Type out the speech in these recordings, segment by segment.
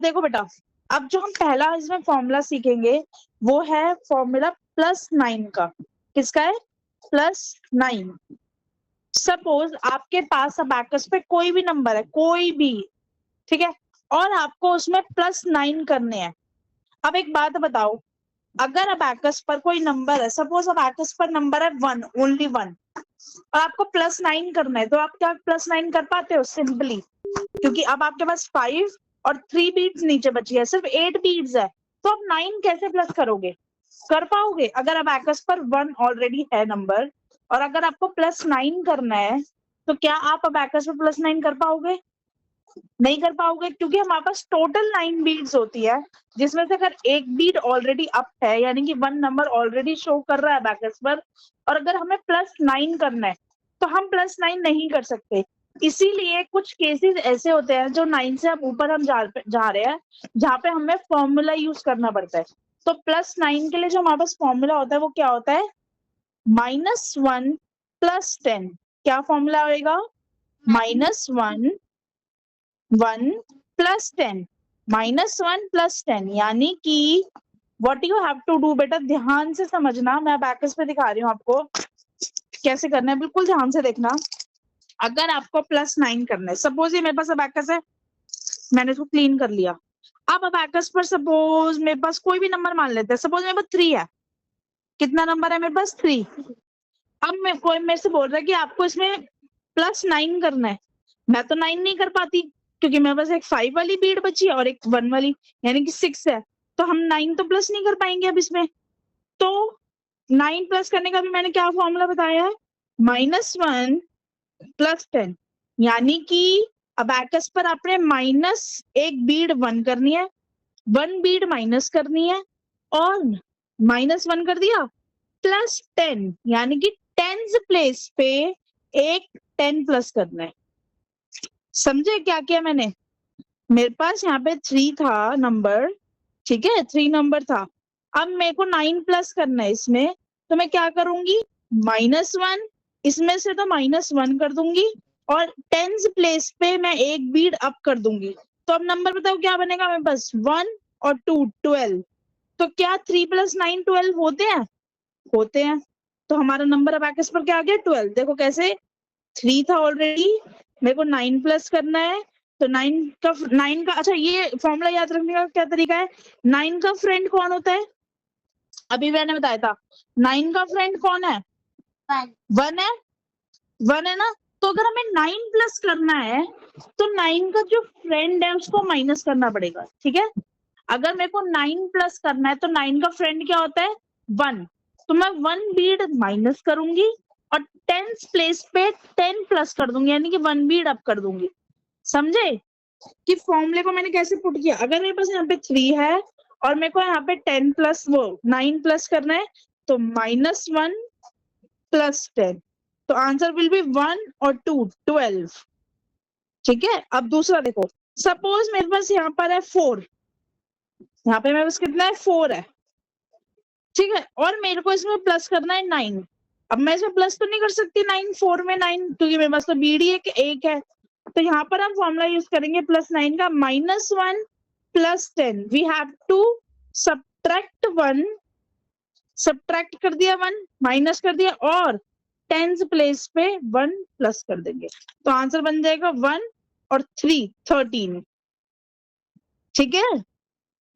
देखो बेटा, अब जो हम पहला इसमें फॉर्मूला सीखेंगे वो है फॉर्मूला +9 का। किसका है? +9। सपोज आपके पास अबैकस पे कोई भी नंबर है, कोई भी, ठीक है, और आपको उसमें +9 करने हैं। अब एक बात बताओ, अगर अबैकस पर कोई नंबर है, सपोज अबैकस पर नंबर है 1, ओनली 1, और आपको +9 करना है, तो आप क्या +9 कर पाते हो? सिंपली, क्योंकि अब आपके पास 5 और 3 बीट्स नीचे बची है, सिर्फ 8 बीट्स है, तो आप 9 कैसे प्लस करोगे? कर पाओगे? अगर अबैकस पर 1 ऑलरेडी है नंबर और अगर आपको +9 करना है, तो क्या आप अबैकस पर +9 कर पाओगे? नहीं कर पाओगे, क्योंकि हमारे पास टोटल 9 बीट्स होती है, जिसमें से अगर एक बीट ऑलरेडी अप है, यानी कि 1 नंबर ऑलरेडी शो कर रहा है अबैकस पर, और अगर हमें +9 करना है, तो हम +9 नहीं कर सकते। इसीलिए कुछ केसेस ऐसे होते हैं जो 9 से हम ऊपर हम जा रहे हैं, जहाँ पे हमें फॉर्मूला यूज करना पड़ता है। तो +9 के लिए जो हमारे पास फॉर्मूला होता है वो क्या होता है? -1 + 10। क्या फॉर्मूला होगा? -1 1 + 10, -1 + 10, यानी कि what you have to do, बेटा ध्यान से समझना, मैं अबैकस पे दिखा रही हूँ आपको कैसे करना है, बिल्कुल ध्यान से देखना। अगर आपको +9 करना है, सपोज ये मेरे पास अबैकस है, मैंने इसको क्लीन कर लिया। अब अबैकस पर सपोज मेरे पास कोई भी नंबर मान लेते हैं, सपोज मेरे पास 3 है। कितना नंबर है मेरे पास? 3। अब कोई मेरे से बोल रहा है कि आपको इसमें +9 करना है, मैं तो 9 नहीं कर पाती, क्योंकि मेरे पास एक 5 वाली बीट बची है और एक 1 वाली, यानी कि 6 है, तो हम 9 तो प्लस नहीं कर पाएंगे अब इसमें। तो 9 प्लस करने का भी मैंने क्या फॉर्मूला बताया है? -1 + 10, यानी कि अबैकस पर आपने माइनस एक बीट 1 करनी है, 1 बीट माइनस करनी है, और -1 कर दिया, +10, यानी कि 10th प्लेस पे एक 10 प्लस करना है। समझे क्या किया मैंने? मेरे पास यहाँ पे 3 था नंबर, ठीक है, 3 नंबर था। अब मेरे को 9 प्लस करना है इसमें, तो मैं क्या करूंगी? -1, इसमें से तो -1 कर दूंगी, और 10th प्लेस पे मैं एक बीट अप कर दूंगी। तो अब नंबर बताओ क्या बनेगा मेरे पास? 1 और 2 12। तो क्या 3 + 9 12 होते हैं? होते हैं। तो हमारा नंबर अबैकस पर क्या आ गया? 12। देखो कैसे, 3 था ऑलरेडी, मेरे को 9 प्लस करना है, तो 9 का अच्छा, ये फॉर्मूला याद रखने का क्या तरीका है? 9 का फ्रेंड कौन होता है? अभी मैंने बताया था, 9 का फ्रेंड कौन है? 1 है, 1 है ना। तो अगर हमें 9 प्लस करना है, तो 9 का जो फ्रेंड है उसको माइनस करना पड़ेगा, ठीक है। अगर मेरे को 9 प्लस करना है, तो 9 का फ्रेंड क्या होता है? 1। तो मैं 1 बीट माइनस करूंगी और 10th प्लेस पे 10 प्लस कर दूंगी, यानी कि 1 बीट अप कर दूंगी। समझे कि फॉर्मूले को मैंने कैसे पुट किया? अगर मेरे पास यहाँ पे 3 है और मेरे को यहाँ पे 10 प्लस 9 प्लस करना है, तो -1 + 10, तो आंसर विल बी 1 और 2 12। ठीक है। अब दूसरा देखो, सपोज मेरे पास यहाँ पर है 4, यहाँ पे मेरे पास कितना है? 4 है, ठीक है, और मेरे को इसमें प्लस करना है 9। अब मैं इसमें प्लस तो नहीं कर सकती 9 4 में 9, क्योंकि मेरे पास तो बीडी एक है। तो यहाँ पर हम फॉर्मूला यूज करेंगे +9 का, -1 + 10, we have to subtract 1, subtract कर दिया 1, माइनस कर दिया, और 10th प्लेस पे 1 प्लस कर देंगे, तो आंसर बन जाएगा 1 और 3 13। ठीक है,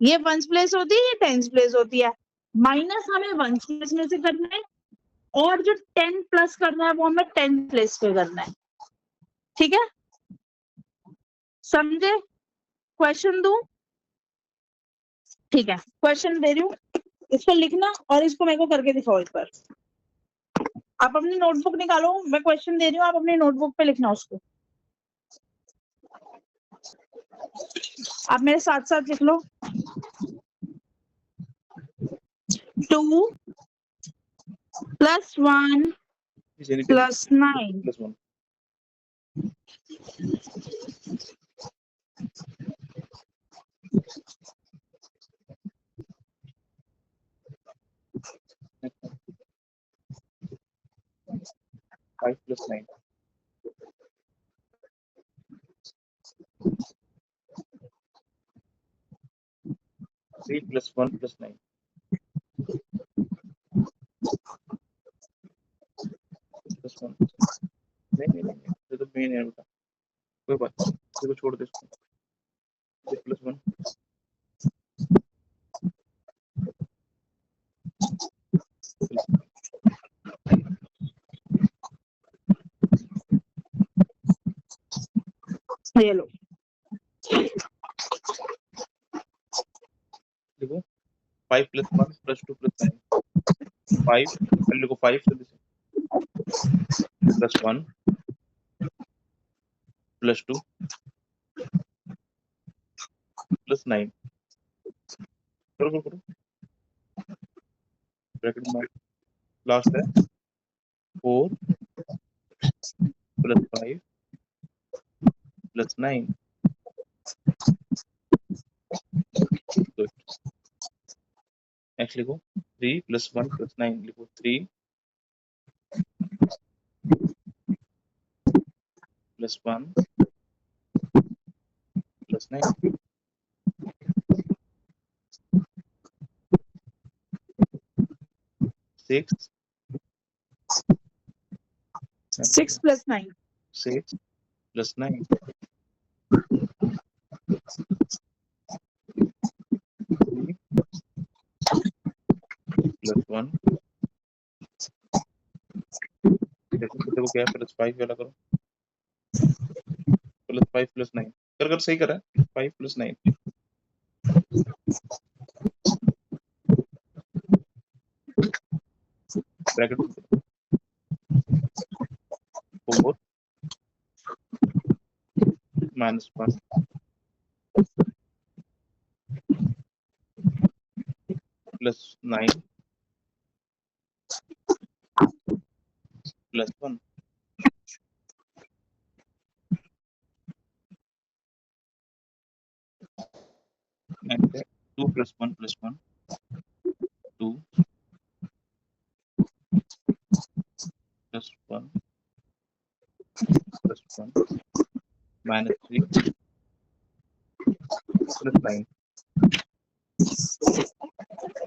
ये 1th प्लेस होती है, ये 10th प्लेस होती है। माइनस हमें 1th प्लेस में से करना है, और जो 10 प्लस करना है वो हमें 10th प्लेस पे करना है। ठीक है, समझे? क्वेश्चन दूं? ठीक है, क्वेश्चन दे रही हूँ, इसको लिखना और इसको मेरे को करके दिखाओ एक बार। आप अपनी नोटबुक निकालो, मैं क्वेश्चन दे रही हूँ, आप अपनी नोटबुक पे लिखना उसको। आप मेरे साथ साथ लिख लो। 2 + 1 + 9 +1 5 + 9 5 3 + 1 + 9 + 1 नहीं ये तो मेन है बेटा, कोई बात नहीं, इसको छोड़ दे इसको, 3 + 1 ये लो देखो 5 + 1 + 2 + 9 5 पहले लिखो 5 जल्दी से +1 +2 + 9 करो ब्रैकेट में लास्ट है 4 + 5 + 9 गुड नेक्स्ट लिखो 3 + 1 + 9 लिखो 3 + 1 + 9 6 6 + 9 6 + 9 + 1 देखो क्या है +5 वाला करो +5 + 9 कर सही करा 5 + 9 ब्रैकेट 4 -1 + 9 + 1 नेक्स्ट है 2 + 1 + 1 2 + 1 + 1 -3 + 9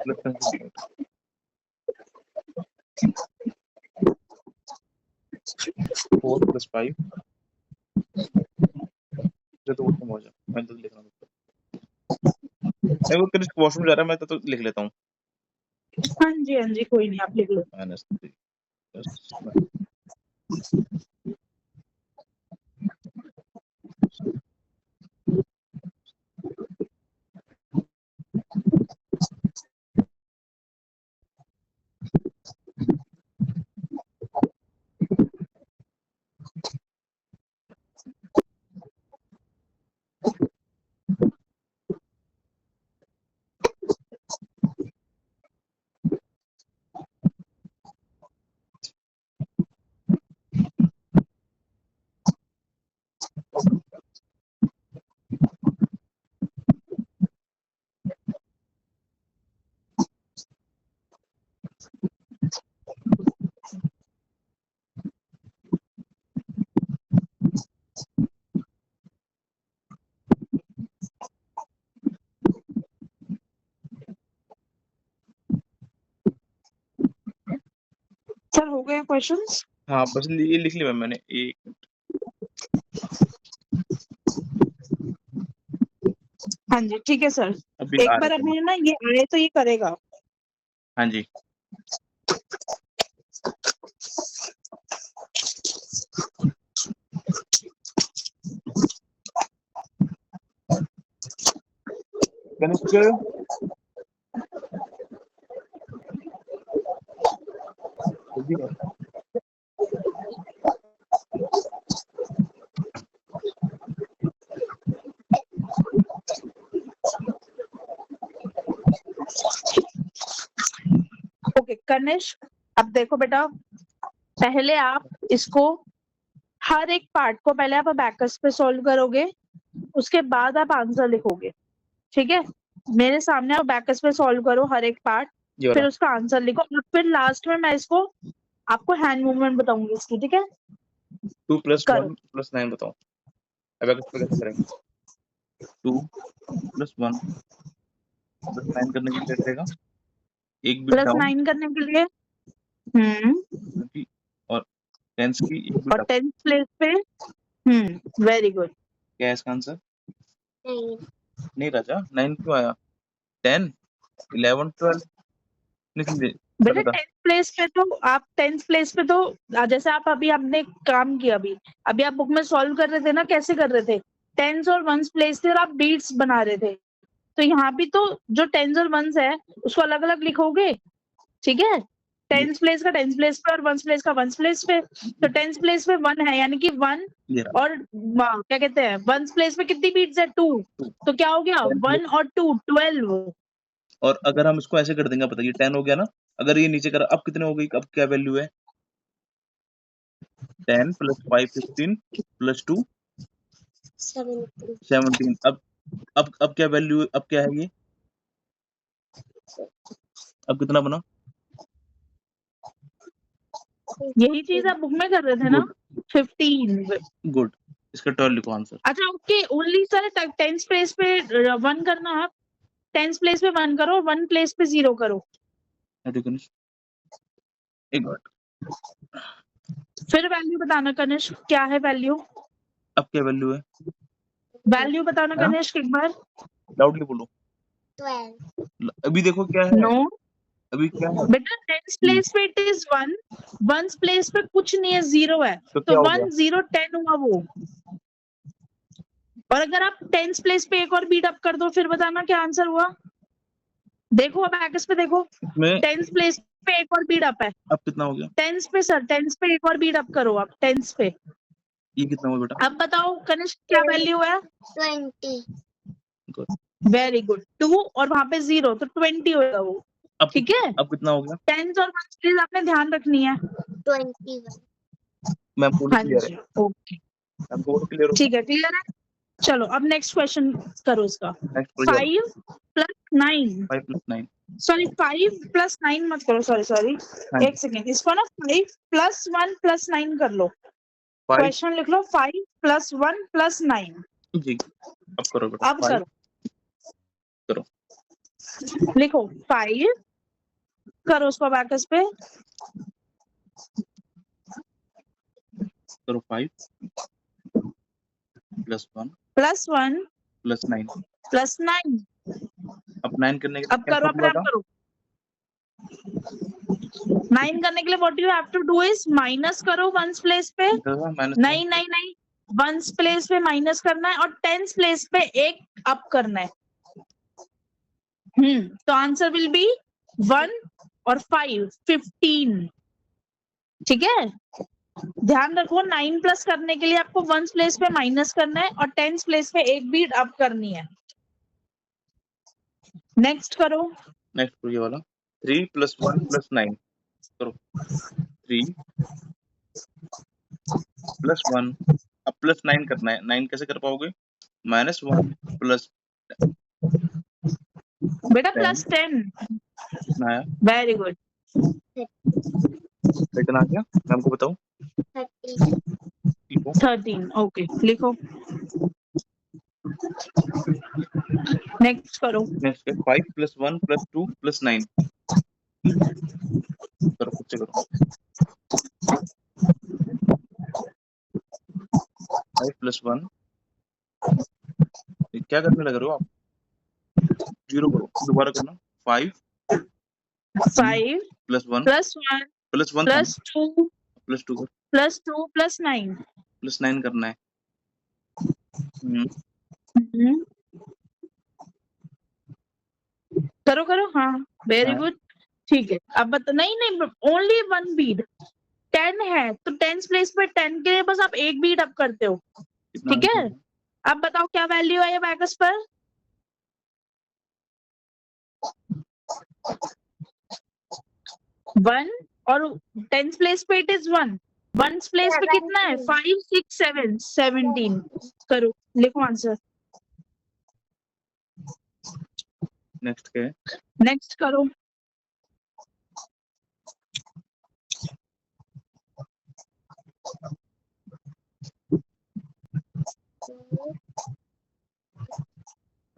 +9 4 + 5 तो वो हो जाए मैं तो लिख रहा हूँ वो कनिष्क वॉशरूम जा रहा है मैं तो लिख लेता हूँ हाँ जी कोई नहीं आप लिख लो -3 + 9 सर हो गए क्वेश्चंस हाँ बस ये लिख लिया मैंने एक हाँ जी ठीक है सर अभी एक आ बार रहे अभी ना ये आए तो ये करेगा हाँ जी कनिष्क जल्दी कर ओके कनिष्क अब देखो बेटा पहले आप इसको हर एक पार्ट को पहले आप अबैकस पे सॉल्व करोगे उसके बाद आप आंसर लिखोगे ठीक है मेरे सामने आप अबैकस पे सॉल्व करो हर एक पार्ट ये वाला फिर उसका आंसर लिखो और फिर लास्ट में मैं इसको आपको हैंड मूवमेंट बताऊंगी इसकी ठीक है 2 + करो 1 + 9 बताओ अब इसको कैसे करेंगे 2 + 1 प्लस 9 करने के लिए रहेगा एक बिट प्लस डाउन 9 करने के लिए क्योंकि और टेंस की एक बिट और अप। 10th प्लेस पे वेरी गुड। क्या है इसका आंसर? नहीं राजा, 9 क्यों आया? 10 11 12 निकल बेटा बता। 10th प्लेस पे तो आप 10th प्लेस पे तो जैसे आप अभी आपने काम किया अभी आप बुक में सॉल्व कर रहे थे ना, कैसे कर रहे थे? टेंस और वंस प्लेस थे और आप बीट्स बना रहे थे। तो यहाँ भी तो जो टेंस और वंस है उसको अलग अलग लिखोगे, ठीक है? टेंस प्लेस का टेंस प्लेस पे और वंस प्लेस का वंस प्लेस पे। तो टेंस प्लेस पे 1 है, यानी कि 1 ये रहा। और क्या कहते हैं, वंस प्लेस पे कितनी बीट्स है? 2। तो क्या हो गया? 1 और 2 12। और अगर हम इसको ऐसे कर देंगे, बताइए 10 हो गया ना, अगर ये नीचे कर, अब कितने हो गई? अब क्या वैल्यू है? 10 प्लस 5 15 प्लस 2 17। अब क्या वैल्यू, अब क्या है ये? अब कितना बना? यही चीज आप बुक में कर रहे थे ना, 15। गुड, इसका 12 लिखो आंसर। अच्छा okay, only sir tens place पे 1 करना, आप टेंस प्लेस पे 1 करो, 1 प्लेस पे 0 करो। एक मिनट, फिर वैल्यू बताना कनिष्क, क्या है वैल्यू? अब क्या वैल्यू है? वैल्यू बताना हाँ? कनिष्क एक बार। लाउडली बोलो। 12 अभी देखो क्या है, नो अभी क्या है? बेटा, टेंस प्लेस पे इट इज 1, वंस प्लेस पे कुछ नहीं है, 0 है। तो तो क्या हो 1 गया? 0 10 हुआ वो। और अगर आप टेंस प्लेस पे एक और बीट अप कर दो, फिर बताना क्या आंसर हुआ। देखो अब एक्स पे देखो, इसमें टेंस प्लेस पे एक और बीट अप है। अब कितना हो गया? टेंस पे सर, टेंस पे एक और बीट अप करो आप, टेंस पे। ये कितना हुआ बेटा? अब बताओ कनिष्क क्या वैल्यू है? 20 गुड। वेरी गुड, 2 और वहां पे 0, तो 20 होगा वो। अब ठीक है, अब कितना हो गया? टेंस और वंस प्लीज आपने ध्यान रखनी है। 21 मैम पूरी हाँ क्लियर है? जी ओके, मैम पूरी क्लियर हो? ठीक है, क्लियर है। चलो अब नेक्स्ट क्वेश्चन करो इसका। Next 5 plus 9, 5 plus 9। Sorry 5 plus 9 मत करो, सॉरी हाँ एक सेकेंड, इसको ना 5 प्लस 1 प्लस 9 कर लो। 5 क्वेश्चन लिख लो 5 प्लस 1 प्लस 9। जी, अब करो बेटा। अब 5 करो, करो, लिखो 5, करो उसको बैकस पे, करो 5 प्लस 1 प्लस 1 प्लस 9। प्लस 9। अब 9 करने के लिए अब क्या करो, फॉर्मूला अपने आप था? करो। 9 करने के लिए what you have to do is minus करो वंस प्लेस पे। माइनस नहीं नहीं नहीं, वंस प्लेस पे माइनस करना है और टेंस प्लेस पे एक अप करना है। तो आंसर विल बी 1 और 5 15। ठीक है, ध्यान रखो 9 प्लस करने के लिए आपको वंस प्लेस पे माइनस करना है और टेंस प्लेस पे एक बीट अप करनी है। नेक्स्ट करो। नेक्स्ट करो ये वाला 3 प्लस 1 प्लस 9 करो। 3 प्लस 1, अब प्लस 9 करना है। 9 कैसे कर पाओगे? -1 प्लस बेटा 10 प्लस 10। कितना आया? वेरी गुड, रिटर्न आ गया। मैम को बताओ 30 लिखो। 13। ओके लिखो, नेक्स्ट करो। नेक्स्ट है 5 प्लस 1 प्लस 2 प्लस 9 करो, खुद से करो। 5 प्लस 1, क्या करने लग रहे हो आप? 0 करो, दोबारा करना। 5 5 प्लस 1 प्लस 1 प्लस 1 था plus 2 plus 2 plus 2 plus 9। Plus 9 करना है। करो करो, हाँ वेरी हाँ। गुड। ठीक है, अब बता, नहीं नहीं, ओनली 1 बीट। 10 है तो टेंस प्लेस पे 10 के लिए बस आप एक बीट अप करते हो। कितना ठीक है, अब बताओ क्या वैल्यू है ये बैकस पर। 1 और टेंस प्लेस पे इट इज 1, वंस प्लेस पे कितना है? 5 6 7 17। करो, लिखो आंसर। नेक्स्ट क्या है? नेक्स्ट करो।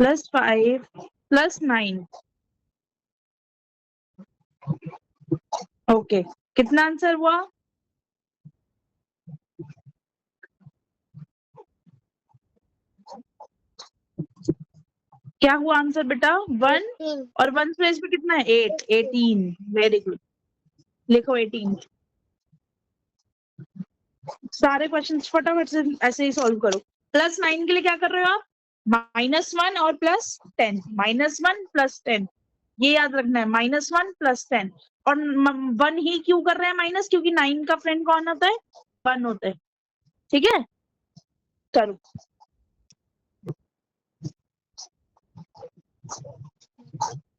+5 प्लस 9। ओके, कितना आंसर हुआ? क्या हुआ आंसर बेटा? 1 18 और 1 प्लेस में कितना है? 8। 18। वेरी गुड, लिखो 18। सारे क्वेश्चंस फटाफट से ऐसे ही सॉल्व करो। प्लस 9 के लिए क्या कर रहे हो आप? -1 और +10। -1 +10, ये याद रखना है। -1 +10 और 1 ही क्यों कर रहे हैं माइनस? क्योंकि 9 का फ्रेंड कौन होता है? 1 होता है। ठीक है, करो।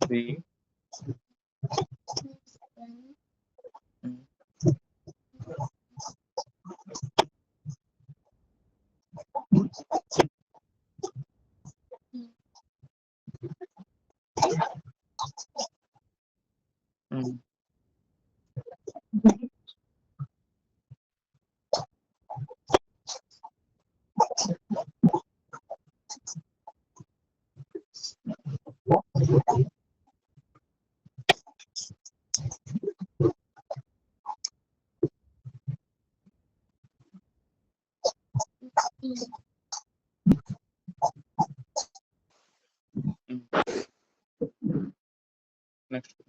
Three next.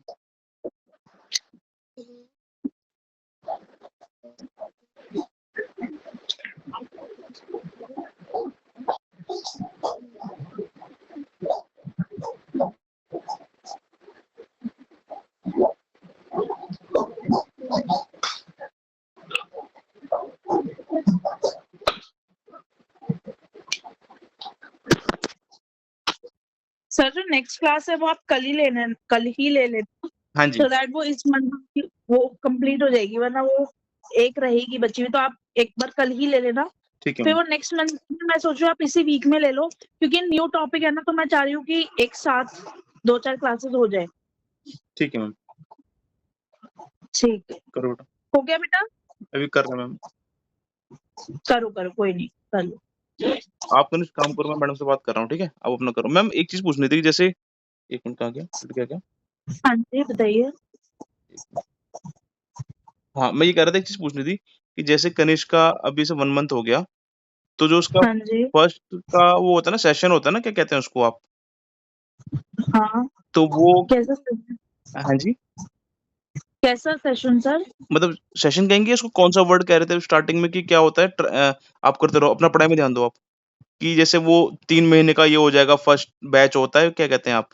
सर जो नेक्स्ट क्लास है वो आप कल ही ले लेना, हाँ जी सो दैट वो इस मंथ वो कंप्लीट हो जाएगी, वरना वो एक रहेगी बची हुई। तो आप एक बार कल ही ले लेना, ठीक है फिर मैम। वो नेक्स्ट मंथ मैं सोच रही हूँ आप इसी वीक में ले लो, क्योंकि न्यू टॉपिक है ना, तो मैं चाह रही हूँ कि एक साथ 2-4 क्लासेस हो जाए। ठीक है मैम, ठीक है, करो बेटा। हो गया बेटा? अभी कर रहे हैं मैम। करो करो, कोई नहीं, कर लो। आप कौन काम करो, मैं मैडम से बात कर रहा हूँ। ठीक है, आप अपना करो। मैम एक चीज पूछनी थी, जैसे एक मिनट, कहाँ गया क्या क्या? हाँ जी बताइए। हाँ, मैं ये कह रहा था, एक चीज पूछनी थी कि जैसे कनिष्क का अभी से 1 मंथ हो गया, तो जो उसका हाँ जी, फर्स्ट का वो होता है ना, सेशन होता है ना, क्या कहते हैं उसको आप? हाँ। तो वो कैसा सेशन? हाँ जी, कैसा सेशन सर? मतलब सेशन कहेंगे इसको? कौन सा वर्ड कह रहे थे स्टार्टिंग में कि क्या होता है? आप करते रहो, अपना पढ़ाई में ध्यान दो आप। कि जैसे वो 3 महीने का ये हो जाएगा, फर्स्ट बैच होता है, क्या कहते हैं आप?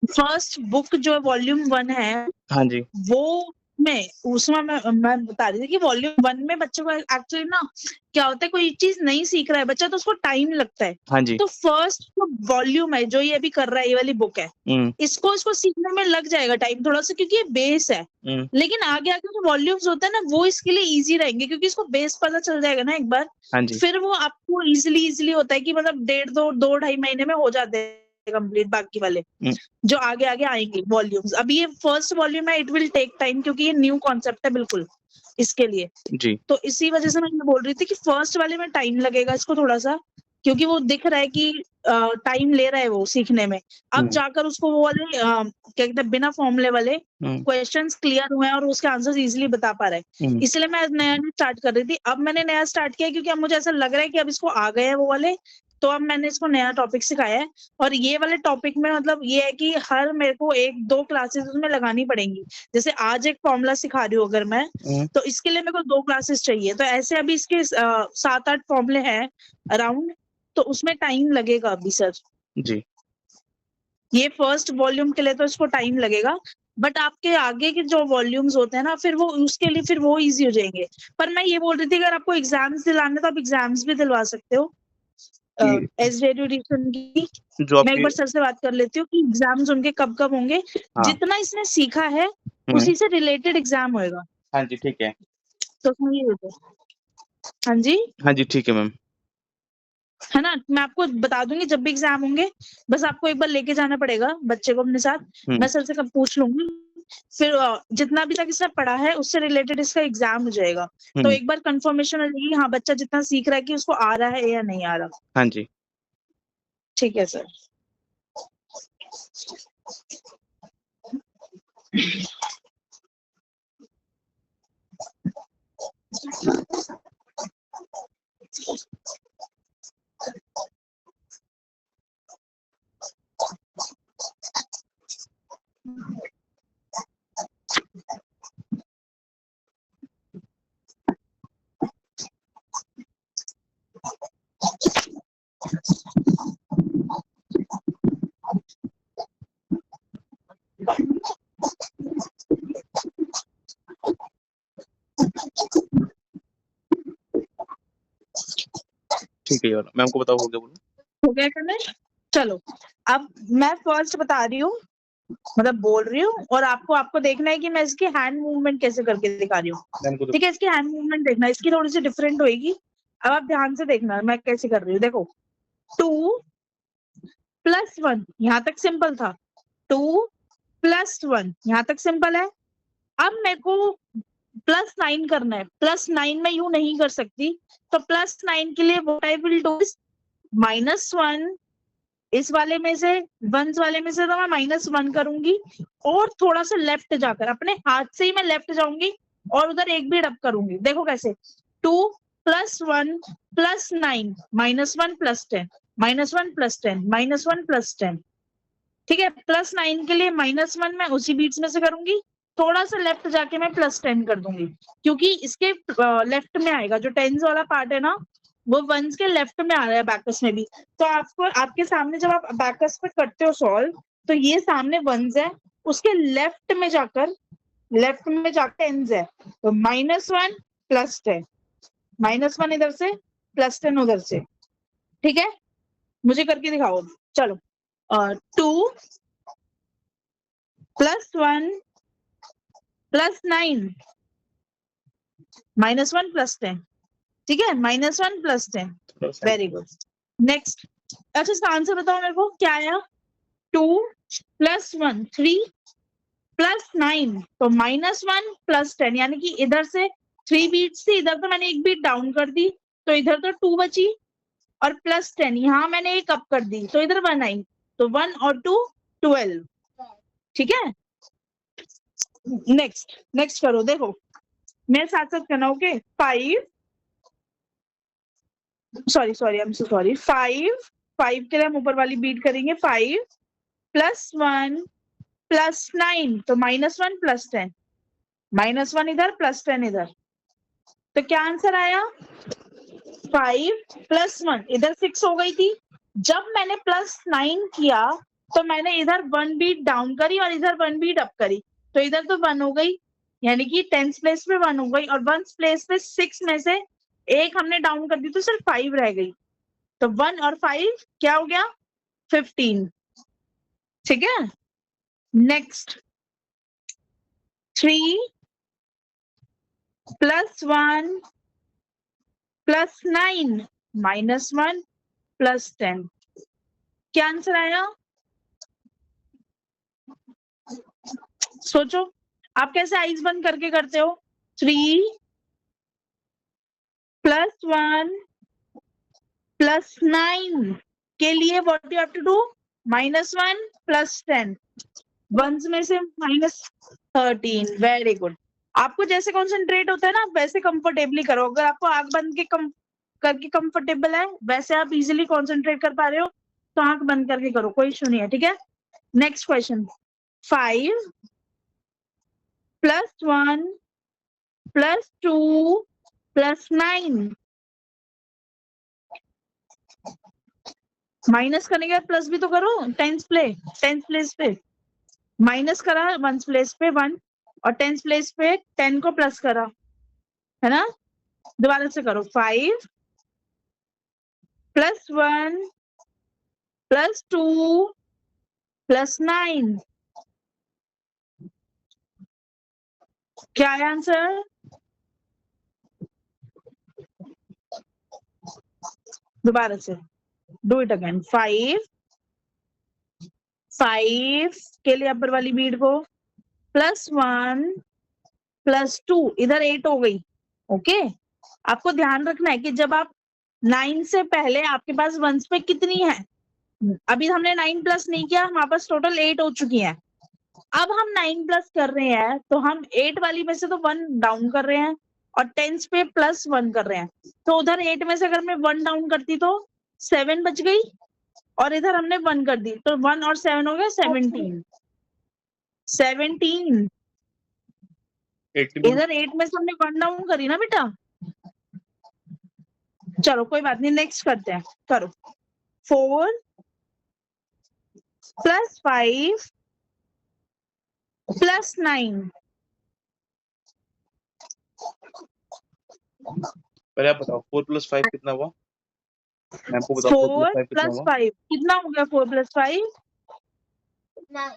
फर्स्ट बुक जो वॉल्यूम 1 है, हाँ जी, वो में उसमें मैं बता रही थी कि वॉल्यूम 1 में बच्चों को एक्चुअली ना क्या होता है, कोई चीज नहीं सीख रहा है बच्चा तो उसको टाइम लगता है। हाँ जी। तो फर्स्ट जो वॉल्यूम है जो ये अभी कर रहा है, ये वाली बुक है, हुँ, इसको सीखने में लग जाएगा टाइम थोड़ा सा, क्योंकि ये बेस है। हुँ, लेकिन आगे आगे जो वॉल्यूम्स होते हैं ना, वो इसके लिए इजी रहेंगे, क्योंकि इसको बेस पता चल जाएगा ना एक बार, हाँ जी, फिर वो आपको इजिली होता है कि मतलब 1.5-2 ढाई महीने में हो जाते हैं कंप्लीट बाकी वाले हुँ, जो आगे आगे आएंगे वॉल्यूम्स। अभी ये फर्स्ट वॉल्यूम है, इट विल टेक टाइम, क्योंकि ये न्यू कॉन्सेप्ट है बिल्कुल इसके लिए। जी, तो इसी वजह से मैं ये बोल रही थी कि फर्स्ट वाले में टाइम लगेगा इसको थोड़ा सा, क्योंकि वो दिख रहा है कि टाइम ले रहा है वो सीखने में। अब हुँ, जाकर उसको वो वाले क्या कहते हैं, बिना फॉर्मूले वाले हुँ, क्वेश्चंस क्लियर हुए हैं और उसके आंसर्स इजीली बता पा रहा है। हुँ, इसलिए मैं नया स्टार्ट कर रही थी। अब मैंने नया स्टार्ट किया क्योंकि अब मुझे ऐसा लग रहा है कि अब इसको आ गए हैं वो वाले, तो अब मैंने इसको नया टॉपिक सिखाया है। और ये वाले टॉपिक में मतलब ये है कि हर मेरे को 1-2 क्लासेस उसमें लगानी पड़ेंगी। जैसे आज एक फॉर्मूला सिखा रही हूँ अगर मैं, हुँ, तो इसके लिए मेरे को 2 क्लासेस चाहिए। तो ऐसे अभी इसके 7-8 फॉर्मूले हैं अराउंड, तो उसमें टाइम लगेगा अभी सर। जी, ये फर्स्ट वॉल्यूम के लिए तो इसको टाइम लगेगा, बट आपके आगे के जो वॉल्यूम्स होते हैं ना, फिर वो उसके लिए फिर वो ईज़ी हो जाएंगे। पर मैं ये बोल रही थी अगर आपको एग्ज़ाम्स दिलाने तो आप एग्ज़ाम्स भी दिलवा सकते हो। कि एसडीएटी एडिशन की जो मैं एक आपके बार सर से बात कर लेती हूँ कि एग्ज़ाम्स उनके कब-कब होंगे। हाँ, जितना इसने सीखा है, हुँ, उसी से रिलेटेड एग्ज़ाम होएगा। हाँ जी, ठीक है। तो उसमें ये होता है। हाँ जी। हाँ जी, ठीक है मैम। है ना? मैं आपको बता दूँगी जब भी एग्ज़ाम होंगे, बस आपको एक बार लेके जाना पड़ेगा बच्चे को अपने साथ। हुँ, मैं सर से कब पूछ लूँगी, फिर जितना भी तक इसने पढ़ा है उससे रिलेटेड इसका एग्ज़ाम हो जाएगा। तो हुँ, एक बार कन्फर्मेशन हो जाएगी हाँ, बच्चा जितना सीख रहा है कि उसको आ रहा है या नहीं आ रहा। हाँ जी, ठीक है सर। ठीक है ये वाला, मैम को बताओ, हो गया बोलो। हो गया गणेश? चलो अब मैं फर्स्ट बता रही हूँ, मतलब बोल रही हूँ, और आपको देखना है कि मैं इसकी हैंड मूवमेंट कैसे करके दिखा रही हूँ। मैम को ठीक है, इसकी हैंड मूवमेंट देखना, इसकी थोड़ी सी डिफरेंट होएगी। अब आप ध्यान से देखना मैं कैसे कर रही हूँ। देखो 2 + 1, यहाँ तक सिंपल था। 2 + 1, यहाँ तक सिंपल है। अब मेरे को +9 करना है। +9 मैं यूं नहीं कर सकती, तो +9 के लिए what I will do is -1, इस वाले में से, वंस वाले में से तो मैं -1 करूंगी, और थोड़ा सा लेफ्ट जाकर अपने हाथ से ही मैं लेफ्ट जाऊंगी और उधर एक भी डब करूंगी। देखो कैसे, 2 + 1 + 9 -1 + 10 -1 + 10 -1 + 10। ठीक है, +9 के लिए -1 मैं उसी बीट्स में से करूंगी, थोड़ा सा लेफ्ट जाके मैं +10 कर दूंगी, क्योंकि इसके लेफ्ट में आएगा, जो टेंस वाला पार्ट है ना वो वंस के लेफ्ट में आ रहा है बैकस में भी। तो आपको आपके सामने जब आप बैकस पे करते हो सॉल्व, तो ये सामने वंस है, उसके लेफ्ट में जाकर टेंस है, तो -1 + 10, -1 इधर से +10 उधर से। ठीक है, मुझे करके दिखाओ। चलो 2 + 1 + 9 -1 + 10। ठीक है, -1 + 10। Very good. नेक्स्ट, अच्छा इसका आंसर बताओ मेरे को, क्या आया? 2 + 1 3 + 9, तो -1 + 10, यानी कि इधर से 3 बीट्स थी, इधर तो मैंने एक बीट डाउन कर दी, तो इधर तो 2 बची, और +10 यहाँ मैंने एक अप कर दी, तो इधर 1 आई, तो 1 और 2 12। ठीक है, नेक्स्ट करो। देखो मेरे साथ साथ करना, okay. 5 sorry I am so sorry 5 के लिए हम ऊपर वाली बीट करेंगे। 5 + 1 + 9, तो -1 + 10, -1 इधर +10 इधर, तो क्या आंसर आया? 5 + 1, इधर 6 हो गई थी। जब मैंने +9 किया तो मैंने इधर 1 बीट डाउन करी और इधर 1 बीट अप करी, तो इधर तो 1 हो गई, यानी कि 10th प्लेस पे 1 हो गई, और 1st प्लेस पे 6 में से एक हमने डाउन कर दी, तो सिर्फ 5 रह गई, तो 1 और 5 क्या हो गया? 15। ठीक है, नेक्स्ट 3 + 1 + 9 -1 + 10, क्या आंसर आया? सोचो, आप कैसे आईज बंद करके करते हो? 3 + 1 + 9 के लिए what you have to do? -1 + 10, ones में से -13। Very good. आपको जैसे कंसंट्रेट होता है ना, वैसे कंफर्टेबली करो। अगर आपको आंख बंद के करके कंफर्टेबल है, वैसे आप इजीली कंसंट्रेट कर पा रहे हो, तो आंख बंद करके करो, कोई इशू नहीं है। ठीक है, नेक्स्ट क्वेश्चन। 5 + 1 + 2 + 9, माइनस करने के बाद प्लस भी तो करो। 10th प्लेस पे माइनस करा, 1st प्लेस पे 1, और 10th प्लेस पे 10 को प्लस करा, है ना? दोबारा से करो। 5 + 1 + 2 + 9, क्या है आंसर? दोबारा से डू इट अगेन। 5 के लिए अपर वाली बीट को +1 + 2, इधर 8 हो गई। ओके, आपको ध्यान रखना है कि जब आप 9 से पहले आपके पास वंस पे कितनी है, अभी हमने 9 प्लस नहीं किया, हमारे पास टोटल 8 हो चुकी है। अब हम 9 प्लस कर रहे हैं, तो हम 8 वाली में से तो 1 डाउन कर रहे हैं, और 10 पे +1 कर रहे हैं, तो उधर 8 में से अगर मैं 1 डाउन करती तो 7 बच गई, और इधर हमने 1 कर दी, तो 1 और 7 हो गया 17। 17 इधर 8 में से हमने 1 डाउन करी ना बेटा। चलो कोई बात नहीं, नेक्स्ट करते हैं, करो। 4 + 5 + 9, पहले आप बताओ 4 + 5 कितना हुआ? मैम को बताओ 4 4 + 5 कितना प्लस हुआ? 5 कितना हो गया? 4 प्लस 5 9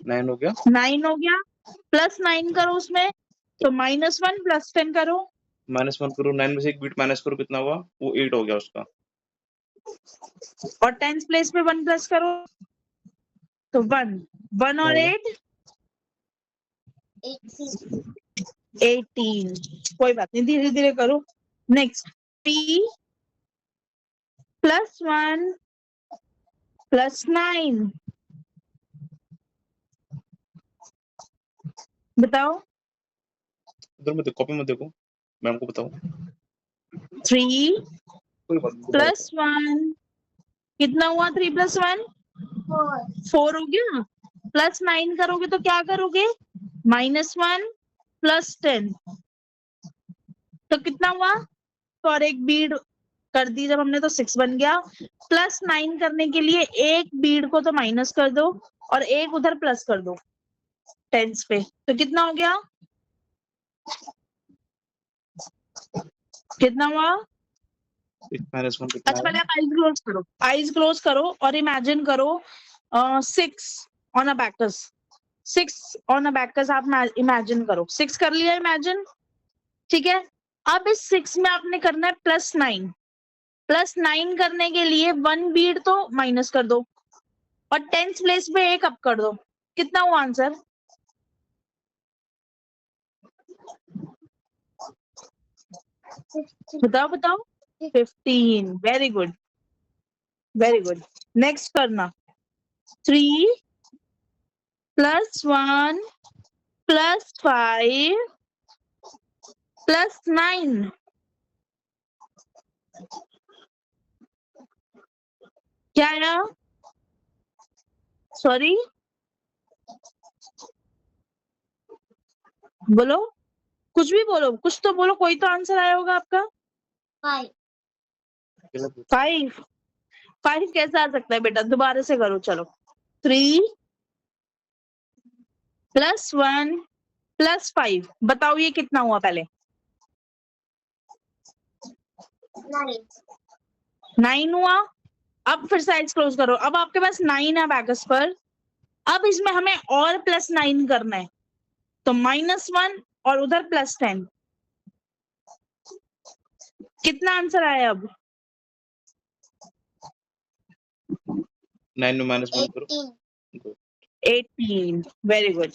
9 हो गया। 9 हो गया। प्लस 9 करो उसमें, तो -1 प्लस 10 करो। -1 करो, 9 में से एक बीट माइनस करो, कितना हुआ? वो 8 हो गया उसका। और टेंथ प्लेस पे 1 प्लस करो, तो 1 1 और होगा। 8 18 18। कोई बात नहीं, धीरे धीरे करो। नेक्स्ट 3 प्लस 1 प्लस 9 बताओ। उधर मत देखो, कॉपी मत देखो, मैम को बताओ। 3 कोई बात नहीं, दोबारा प्लस 1 कितना हुआ? 3 प्लस 1 4 4 हो गया। प्लस 9 करोगे तो क्या करोगे? -1 प्लस 10, तो कितना हुआ? तो और एक बीड कर दी जब हमने, तो 6 बन गया। प्लस 9 करने के लिए एक बीड को तो माइनस कर दो और एक उधर प्लस कर दो टेंस पे, तो कितना हो गया? कितना हुआ? 6 - 1 कितना अच्छा, है? पहले आप आईज क्लोज करो, आईज क्लोज करो और इमेजिन करो 6 on a Bacchus. 6 on a Bacchus आप इमेजिन करो। 6 कर लिया इमेजिन, ठीक है। अब इस 6 में आपने करना है +9। +9 करने के लिए 1 बीड तो माइनस कर दो और टेंथ प्लेस पे एक अप कर दो। कितना हुआ आंसर? बताओ बताओ। 15। Very good, very good. Next करना 3 + 1 + 5 + 9 क्या आया? सॉरी, बोलो, कुछ भी बोलो, कुछ तो बोलो, कोई तो आंसर आया होगा आपका। 5 5 5 कैसे आ सकता है बेटा? दोबारा से करो, चलो। 3 + 1 + 5 बताओ ये कितना हुआ? पहले 9 9 हुआ। अब फिर से आइज क्लोज करो। अब आपके पास 9 है बैकस पर। अब इसमें हमें और +9 करना है, तो -1 और उधर +10। कितना आंसर आया अब? 9 में -1 करो। 18 18। Very good.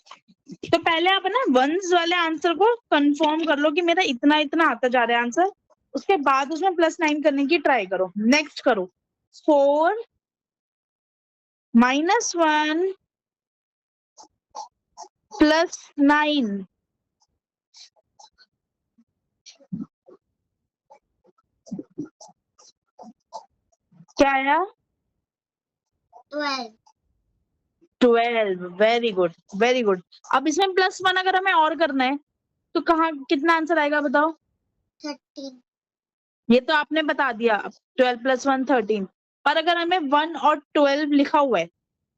तो पहले आप ना वंस वाले आंसर को कंफर्म कर लो कि मेरा इतना इतना आता जा रहा है आंसर, उसके बाद उसमें +9 करने की ट्राई करो। नेक्स्ट करो 4 -1 + 9 क्या आया? 12 12। Very good, very good. अब इसमें +1 अगर हमें और करना है तो कहाँ कितना आंसर आएगा बताओ? 13 ये तो आपने बता दिया, 12 + 1 13। पर अगर हमें 1 और 12 लिखा हुआ है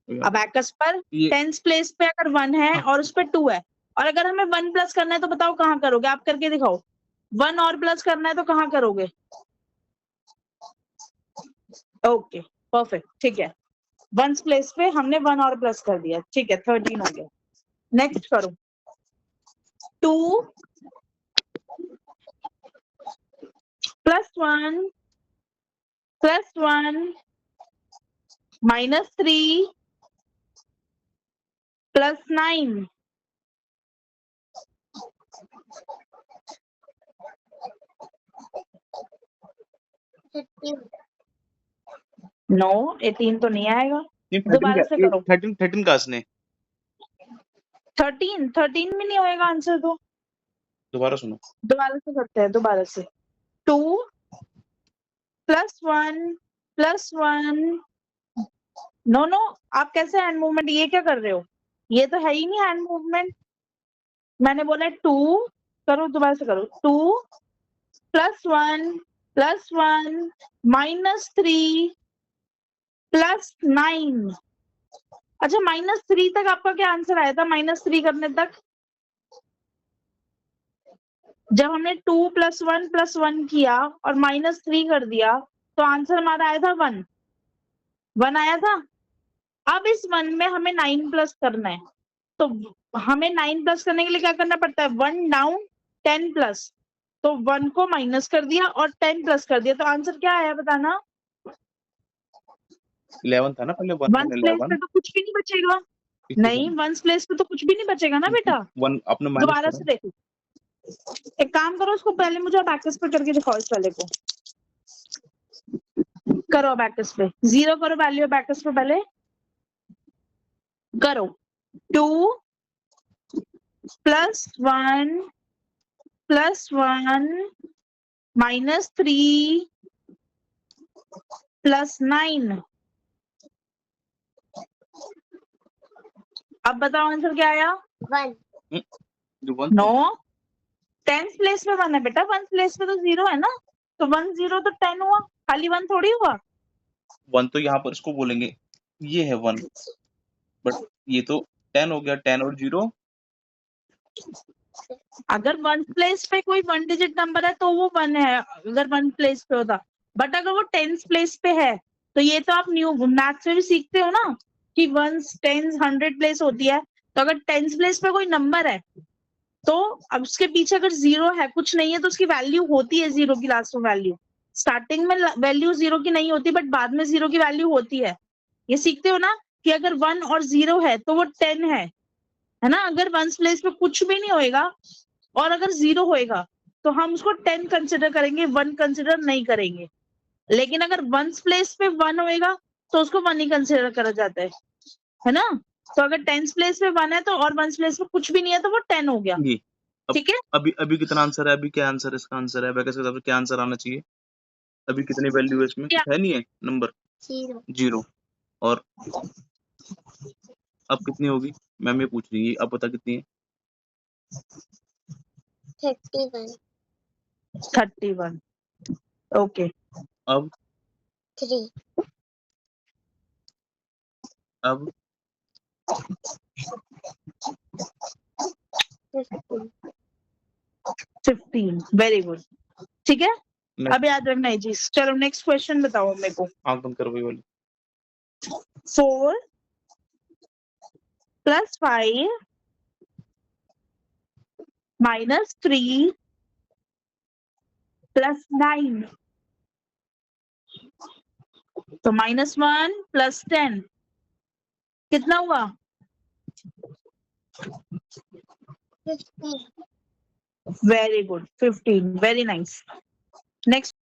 अबैकस पर, ये 10th प्लेस पे अगर 1 है और उस पे 2 है, और अगर हमें 1 प्लस करना है तो बताओ कहाँ करोगे? आप करके दिखाओ। 1 और प्लस करना है तो कहाँ करोगे? ओके, परफेक्ट, ठीक है। 1 प्लेस पे हमने 1 और प्लस कर दिया, ठीक है, 13 हो गया। नेक्स्ट करो 2 + 1 + 1 -3 + 9 15 नो 18 तो नहीं आएगा। नहीं, 13 दोबारा से करो। 13 कहाँ से? 13 में नहीं होएगा आंसर तो। दोबारा सुनो। दोबारा से करते हैं, दोबारा से 2 + 1 + 1 नो नो, आप कैसे हैंड मूवमेंट, ये क्या कर रहे हो? ये तो है ही नहीं हैंड मूवमेंट। मैंने बोला 2 करो, दोबारा से करो 2 + 1 + 1 -3 + 9। अच्छा, -3 तक आपका क्या आंसर आया था? -3 करने तक जब हमने 2 + 1 + 1 किया और -3 कर दिया, तो आंसर हमारा आया था 1 आया था। अब इस 1 में हमें 9 प्लस करना है, तो हमें 9 प्लस करने के लिए क्या करना पड़ता है, 1 डाउन 10 प्लस, तो 1 को माइनस कर दिया और 10 प्लस कर दिया, तो आंसर क्या आया बताना। 11 था ना पहले, 1 वंस प्लेस 11 पे तो कुछ भी नहीं बचेगा, नहीं वंस प्लेस पे तो कुछ भी नहीं बचेगा ना बेटा। 1 आपने माइनस दोबारा से देखो, एक काम करो, उसको पहले मुझे अबैकस पे करके दिखाओ, इस वाले को करो अबैकस पे, 0 करो वैल्यू अबैकस पे, पहले करो 2 प्लस 1 प्लस 1 माइनस 3 प्लस 9। अब बताओ आंसर क्या आया। 1 जो 1 नो, 10th प्लेस पे 1 है बेटा, 1 प्लेस पे तो 0 है ना, तो 1 0 तो 10 हुआ, खाली 1 थोड़ी हुआ। 1 तो यहाँ पर इसको बोलेंगे, ये है 1, बट ये तो 10 हो गया, 10 और 0 अगर 1 प्लेस पे कोई 1 डिजिट नंबर है तो वो 1 है, अगर 1 प्लेस पे होता, बट अगर वो 10th प्लेस पे है तो ये तो आप न्यू मैथ्स में भी सीखते हो ना कि 1s 10s 100 प्लेस होती है, तो अगर 10th प्लेस पे कोई नंबर है तो अब उसके पीछे अगर 0 है, कुछ नहीं है, तो उसकी वैल्यू होती है 0 की, लास्ट में वैल्यू, स्टार्टिंग में वैल्यू 0 की नहीं होती, बट बाद में 0 की वैल्यू होती है। ये सीखते हो ना कि अगर 1 और 0 है तो वो 10 है ना। अगर 1 प्लेस पे कुछ भी नहीं होएगा और अगर 0 होएगा तो हम उसको 10 कंसिडर करेंगे, 1 कंसिडर नहीं करेंगे। लेकिन अगर 1 प्लेस पे 1 होएगा तो उसको 1 ही कंसिडर करा जाता है ना। तो अगर 10th प्लेस पे 1 है तो और 1 प्लेस पे कुछ भी नहीं है तो वो 10 हो गया, जी। अब ठीक है। अभी कितना आंसर है, अभी क्या आंसर है, इसका आंसर है अबैकस के हिसाब से क्या आंसर आना चाहिए, अभी कितनी वैल्यू है इसमें, क्या? कुछ है नहीं है नंबर 0 0, और अब कितनी होगी, मैम ये पूछ रही है, अब पता कितनी है, 31 31, ओके। अब 3 अब 15 15, वेरी गुड, ठीक है। नेक्स्ट अब याद रखना है जी। चलो नेक्स्ट क्वेश्चन बताओ मेरे को। आंख बंद करो वही वाली। 4 प्लस 5 माइनस 3 प्लस 9, तो -1 प्लस 10 कितना हुआ, 15 very good 15, very nice. Next